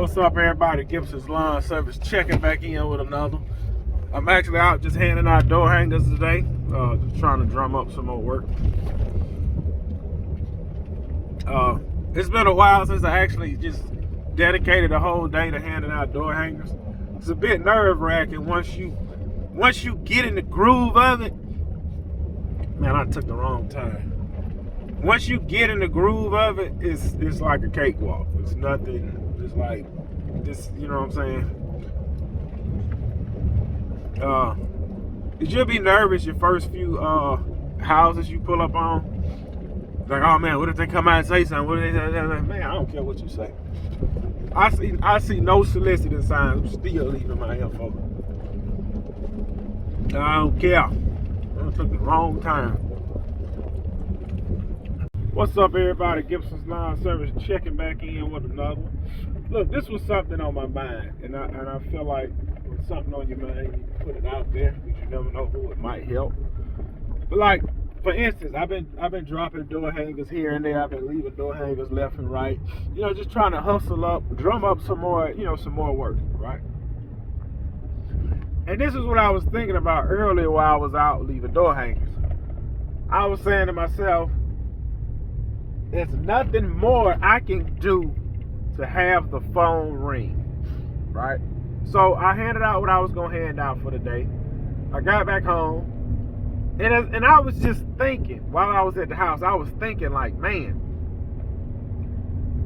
What's up, everybody? Gibson's Lawn Service checking back in with another. I'm actually out just handing out door hangers today. Just trying to drum up some more work. It's been a while since I actually just dedicated a whole day to handing out door hangers. It's a bit nerve-wracking once you get in the groove of it. Man, I took the wrong turn. Once you get in the groove of it, it's like a cakewalk. It's nothing. It's like this, you know what I'm saying? You'll be nervous your first few houses you pull up on. Like, oh man, what if they come out and say something? What if they say? Man, I don't care what you say. I see no soliciting signs. I'm still leaving my info. I don't care. I took the wrong time. What's up, everybody? Gibson's Lawn Service checking back in with another one. Look, this was something on my mind, and I feel like when something on your mind, you put it out there because you never know who it might help. But like, for instance, I've been dropping door hangers here and there. I've been leaving door hangers left and right. You know, just trying to hustle up, drum up some more, some more work, right? And this is what I was thinking about earlier while I was out leaving door hangers. I was saying to myself, there's nothing more I can do to have the phone ring, right? So I handed out what I was gonna hand out for the day. I got back home, and I was just thinking while I was at the house. I was thinking like, man,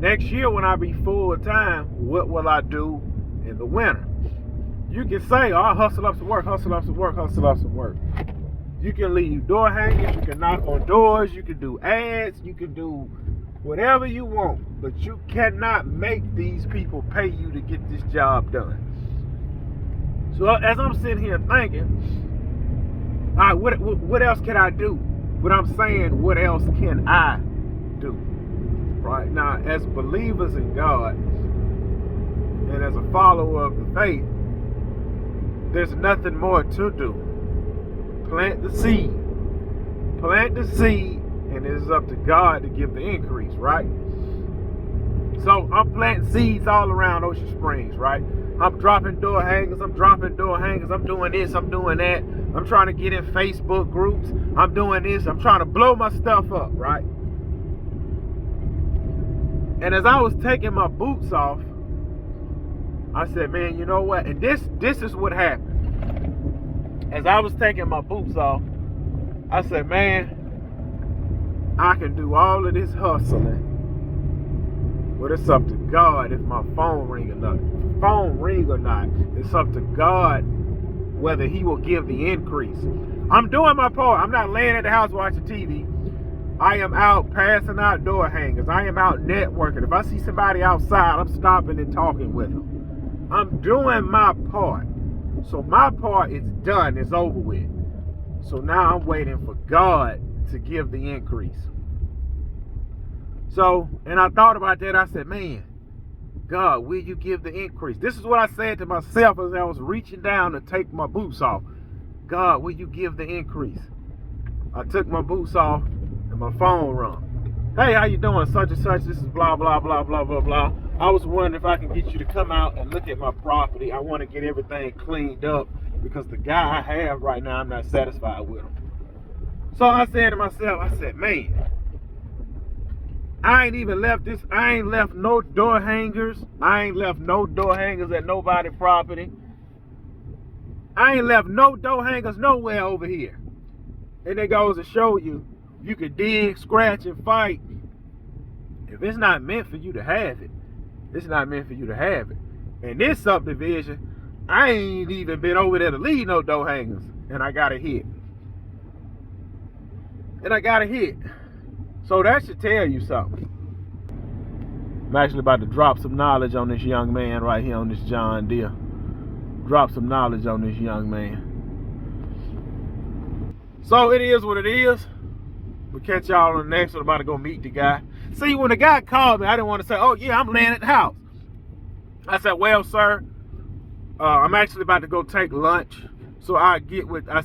next year when I be full time, what will I do in the winter? You can say, oh, I'll hustle up some work, hustle up some work, hustle up some work. You can leave door hangers, you can knock on doors, you can do ads, you can do whatever you want, but you cannot make these people pay you to get this job done. So as I'm sitting here thinking, all right, what else can I do? But I'm saying, what else can I do? Right now, as believers in God and as a follower of the faith, there's nothing more to do. Plant the seed, and it is up to God to give the increase, right? So I'm planting seeds all around Ocean Springs, right? I'm dropping door hangers, I'm doing this, I'm doing that. I'm trying to get in Facebook groups, I'm doing this, I'm trying to blow my stuff up, right? And as I was taking my boots off, I said, man, you know what? And this is what happened. As I was taking my boots off, I said, man, I can do all of this hustling, but it's up to God if my phone ring or not. It's up to God whether he will give the increase. I'm doing my part. I'm not laying at the house watching TV. I am out passing out door hangers. I am out networking. If I see somebody outside, I'm stopping and talking with them. I'm doing my part. So my part is done, it's over with. So now I'm waiting for God to give the increase. So, and I thought about that, I said, man, God, will you give the increase? This is what I said to myself as I was reaching down to take my boots off. God, will you give the increase? I took my boots off and my phone rung. Hey, how you doing? Such and such, this is blah, blah, blah, blah, blah, blah. I was wondering if I can get you to come out and look at my property. I want to get everything cleaned up because the guy I have right now, I'm not satisfied with him. So I said to myself, I said, man, I ain't left no door hangers. I ain't left no door hangers at nobody's property. I ain't left no door hangers nowhere over here. And it goes to show you, you can dig, scratch, and fight. If it's not meant for you to have it, it's not meant for you to have it. In this subdivision, I ain't even been over there to leave no door hangers. And I got a hit. So that should tell you something. I'm actually about to drop some knowledge on this young man right here on this John Deere. Drop some knowledge on this young man. So it is what it is. We'll catch y'all on the next one. I'm about to go meet the guy. See, when the guy called me, I didn't want to say, oh yeah, I'm laying at the house. I said, well, sir, I'm actually about to go take lunch. So I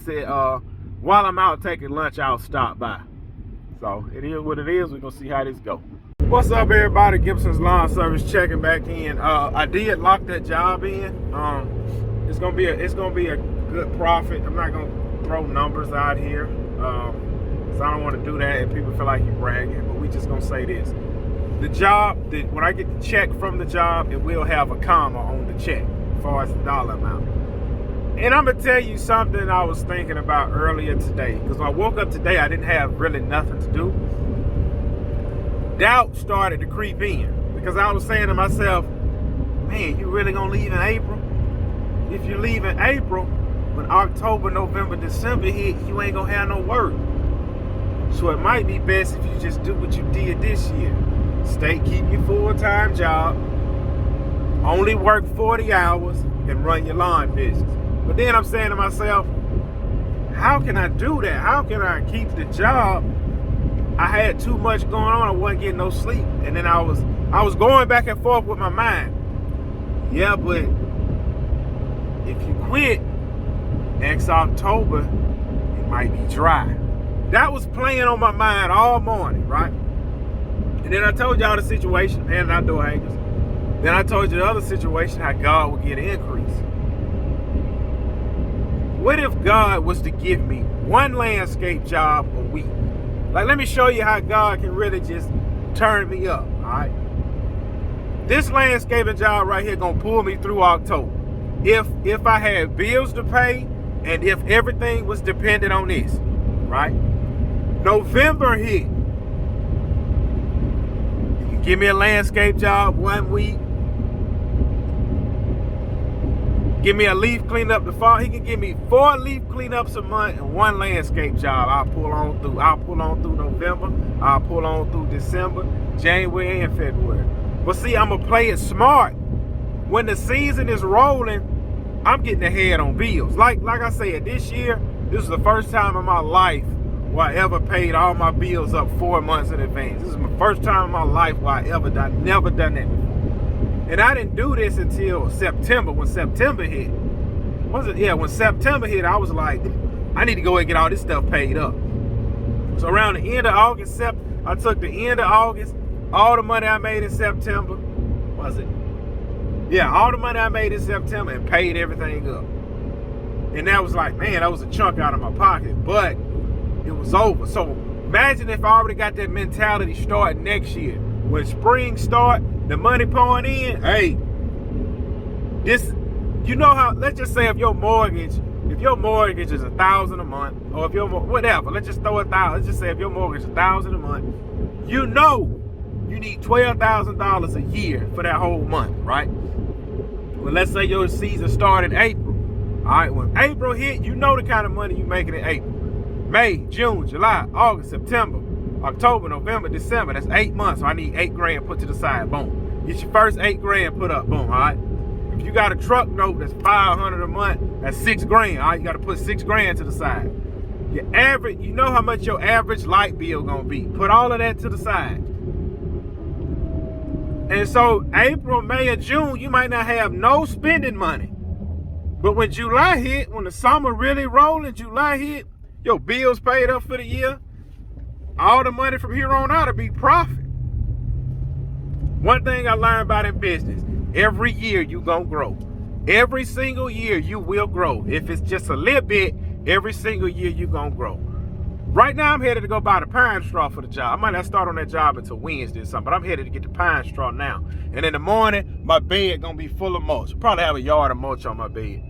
said, while I'm out taking lunch, I'll stop by. So it is what it is. We're going to see how this goes. What's up, everybody? Gibson's Lawn Service checking back in. I did lock that job in. It's gonna be a good profit. I'm not gonna throw numbers out here, cause I don't want to do that and people feel like you're bragging. But we just gonna say this: the job, when I get the check from the job, it will have a comma on the check as far as the dollar amount. And I'm gonna tell you something I was thinking about earlier today, because when I woke up today, I didn't have really nothing to do. Doubt started to creep in, because I was saying to myself, man, you really gonna leave in April? If you leave in April, when October, November, December hit, you ain't gonna have no work. So it might be best if you just do what you did this year. Keep your full-time job, only work 40 hours, and run your lawn business. But then I'm saying to myself, how can I do that? How can I keep the job? I had too much going on. I wasn't getting no sleep. And then I was going back and forth with my mind. Yeah, but if you quit next October, it might be dry. That was playing on my mind all morning, right? And then I told y'all the situation, handing out door hangers. Then I told you the other situation, how God would get an increase. What if God was to give me one landscape job a week? Like, let me show you how God can really just turn me up, all right? This landscaping job right here gonna pull me through October. If I had bills to pay and if everything was dependent on this, right? November hit. You can give me a landscape job 1 week. Give me a leaf cleanup the fall. He can give me 4 leaf cleanups a month and 1 landscape job. I'll pull on through November. I'll pull on through December, January, and February. But see, I'm gonna play it smart. When the season is rolling, I'm getting ahead on bills. Like I said, this year, this is the first time in my life where I ever paid all my bills up 4 months in advance. This is my first time in my life where I never done that before. And I didn't do this until September. When September hit, when September hit, I was like, I need to go and get all this stuff paid up. So around the end of August, I took the end of August, all the money I made in September, all the money I made in September and paid everything up. And that was like, man, that was a chunk out of my pocket, but it was over. So imagine if I already got that mentality starting next year. When spring start, the money pouring in, hey, let's just say if your mortgage is $1,000 a month, or if your whatever, let's just throw $1,000. Let's just say if your mortgage is $1,000 a month, you need $12,000 a year for that whole month, right? Well, let's say your season started in April. All right, when April hit, you know the kind of money you making in April. May, June, July, August, September, October, November, December. That's 8 months. So I need $8,000 put to the side. Boom. Get your first $8,000 put up. Boom. All right. If you got a truck note that's $500 a month, that's $6,000. All right. You got to put $6,000 to the side. Your average, you know how much your average light bill gonna be. Put all of that to the side. And so April, May, and June, you might not have no spending money. But when July hit, when the summer really rolling, July hit, your bills paid up for the year. All the money from here on out will be profit. One thing I learned about in business, every year you gonna grow. Every single year you will grow. If it's just a little bit, every single year you gonna grow. Right now I'm headed to go buy the pine straw for the job. I might not start on that job until Wednesday or something, but I'm headed to get the pine straw now. And in the morning, my bed gonna be full of mulch. I'll probably have a yard of mulch on my bed.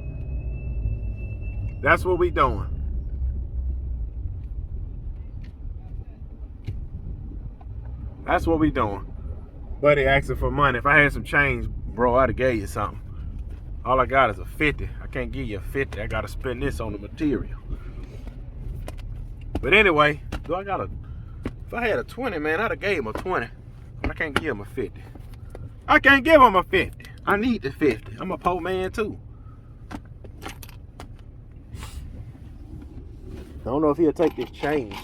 That's what we doing. That's what we doing. Buddy asking for money. If I had some change, bro, I'd have gave you something. All I got is a 50. I can't give you a 50. I gotta spend this on the material. But anyway, if I had a 20, man, I'd have gave him a 20. But I can't give him a 50. I can't give him a 50. I need the 50. I'm a poor man too. I don't know if he'll take this change.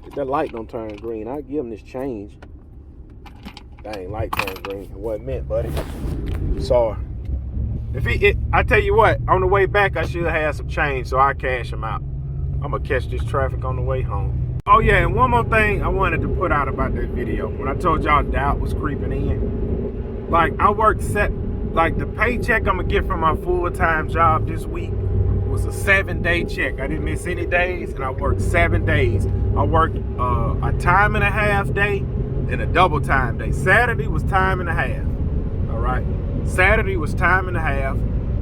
If that light don't turn green, I'll give him this change. Dang, light turned green. It wasn't meant, buddy. Sorry. I tell you what, on the way back, I should have some change, so I cash him out. I'm gonna catch this traffic on the way home. Oh yeah, and one more thing I wanted to put out about that video. When I told y'all doubt was creeping in, like I worked like the paycheck I'm gonna get from my full-time job this week was a 7-day check. I didn't miss any days, and I worked 7 days. I worked a time and a half day and a double time day. Saturday was time and a half. All right, Saturday was time and a half.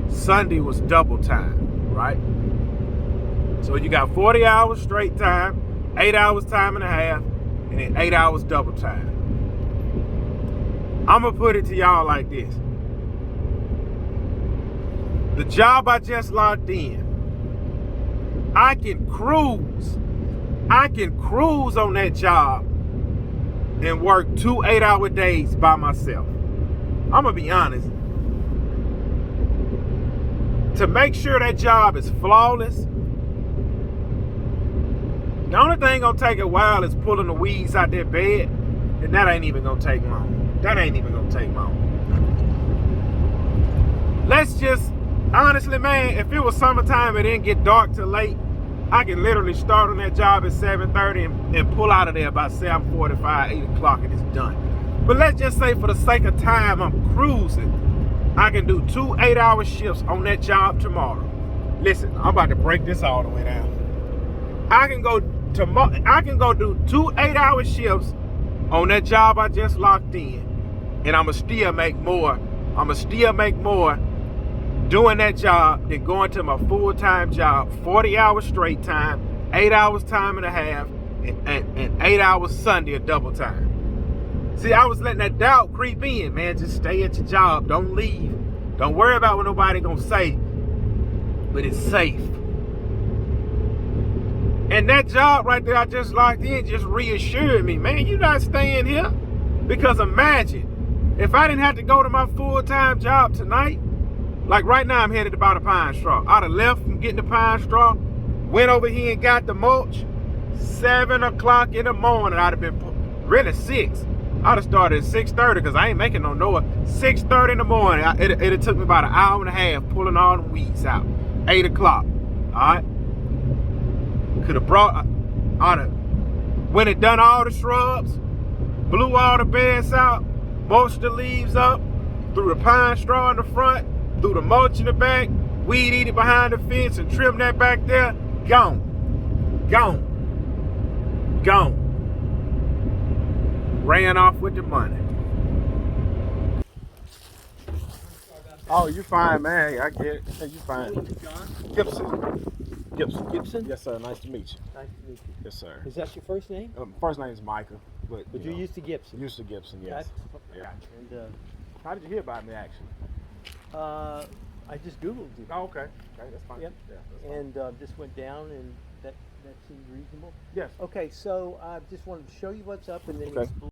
Sunday was double time. Right. So you got 40 hours straight time, 8 hours time and a half, and then 8 hours double time. I'm gonna put it to y'all like this. The job I just locked in, I can cruise on that job and work 2 8-hour days by myself. I'm gonna be honest. To make sure that job is flawless, the only thing gonna take a while is pulling the weeds out their bed, and that ain't even gonna take long. That ain't even gonna take long. Let's just, honestly, man, if it was summertime and it didn't get dark till late, I can literally start on that job at 7:30 and pull out of there by 7:45, 8 o'clock, and it's done. But let's just say for the sake of time, I'm cruising. I can do 2 8-hour shifts on that job tomorrow. Listen, I'm about to break this all the way down. I can go do 2 8-hour shifts on that job I just locked in, and I'ma still make more. Doing that job than going to my full-time job, 40 hours straight time, 8 hours time and a half, and 8 hours Sunday at double time. See, I was letting that doubt creep in, man. Just stay at your job. Don't leave. Don't worry about what nobody gonna say, but it's safe. And that job right there I just locked in just reassured me, man, you're not staying here. Because imagine, if I didn't have to go to my full-time job tonight, like right now I'm headed to buy the pine straw. I'd have left from getting the pine straw, went over here and got the mulch. 7 o'clock in the morning, I'd have been, really 6. I'd have started at 6:30 because I ain't making no noise. 6:30 in the morning, it took me about an hour and a half pulling all the weeds out. 8 o'clock, all right? Could have went and done all the shrubs, blew all the beds out, mulched the leaves up, threw the pine straw in the front, threw the mulch in the back, weed eat it behind the fence and trim that back there. Gone. Ran off with the money. Oh, you fine, man. I get it. Hey, you fine. Gibson. Gibson? Yes, sir. Nice to meet you. Nice to meet you. Yes, sir. Is that your first name? First name is Micah, but you're used to Gibson. Used to Gibson, yes. Okay. Yeah. And How did you hear about me, actually? I just Googled you. Oh, okay. Okay, that's fine. Yep. Yeah, that's fine. And just went down, and that seemed reasonable. Yes. Okay, so I just wanted to show you what's up, and then Okay. explain.